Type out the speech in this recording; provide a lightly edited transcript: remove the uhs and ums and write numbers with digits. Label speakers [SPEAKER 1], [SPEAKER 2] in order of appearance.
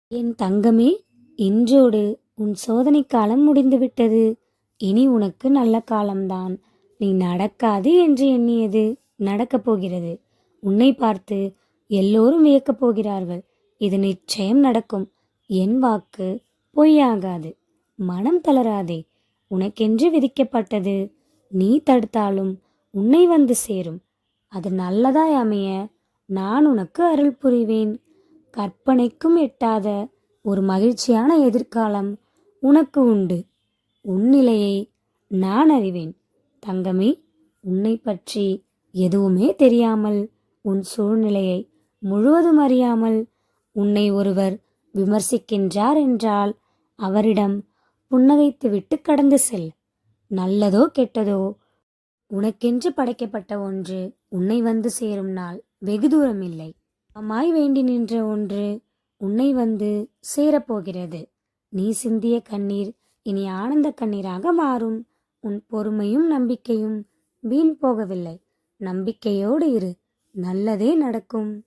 [SPEAKER 1] என் தங்கமே, இன்றோடு உன் சோதனை காலம் முடிந்துவிட்டது. இனி உனக்கு நல்ல காலம்தான். நீ நடக்காது என்று எண்ணியது நடக்கப் போகிறது. உன்னை பார்த்து எல்லோரும் வியக்கப் போகிறார்கள். இது நிச்சயம் நடக்கும். என் வாக்கு பொய்யாகாது. மனம் தளராதே. உனக்கென்று விதிக்கப்பட்டது நீ தடுத்தாலும் உன்னை வந்து சேரும். அது நல்லதாய் அமைய நான் உனக்கு அருள் புரிவேன். கற்பனைக்கும் எட்டாத ஒரு மகிழ்ச்சியான எதிர்காலம் உனக்கு உண்டு. உன் நிலையை நான் அறிவேன். தங்கமே, உன்னை பற்றி எதுவுமே தெரியாமல், உன் சூழ்நிலையை முழுவதும் அறியாமல் உன்னை ஒருவர் விமர்சிக்கின்றார் என்றால் அவரிடம் புன்னகைத்துவிட்டு கடந்து செல். நல்லதோ கெட்டதோ, உனக்கென்று படைக்கப்பட்ட ஒன்று உன்னை வந்து சேரும் நாள் வெகு தூரம் இல்லை. அம்மாய் வேண்டி நின்ற ஒன்று உன்னை வந்து சேரப்போகிறது. நீ சிந்திய கண்ணீர் இனி ஆனந்த கண்ணீராக மாறும். உன் பொறுமையும் நம்பிக்கையும் வீண் போகவில்லை. நம்பிக்கையோடு இரு. நல்லதே நடக்கும்.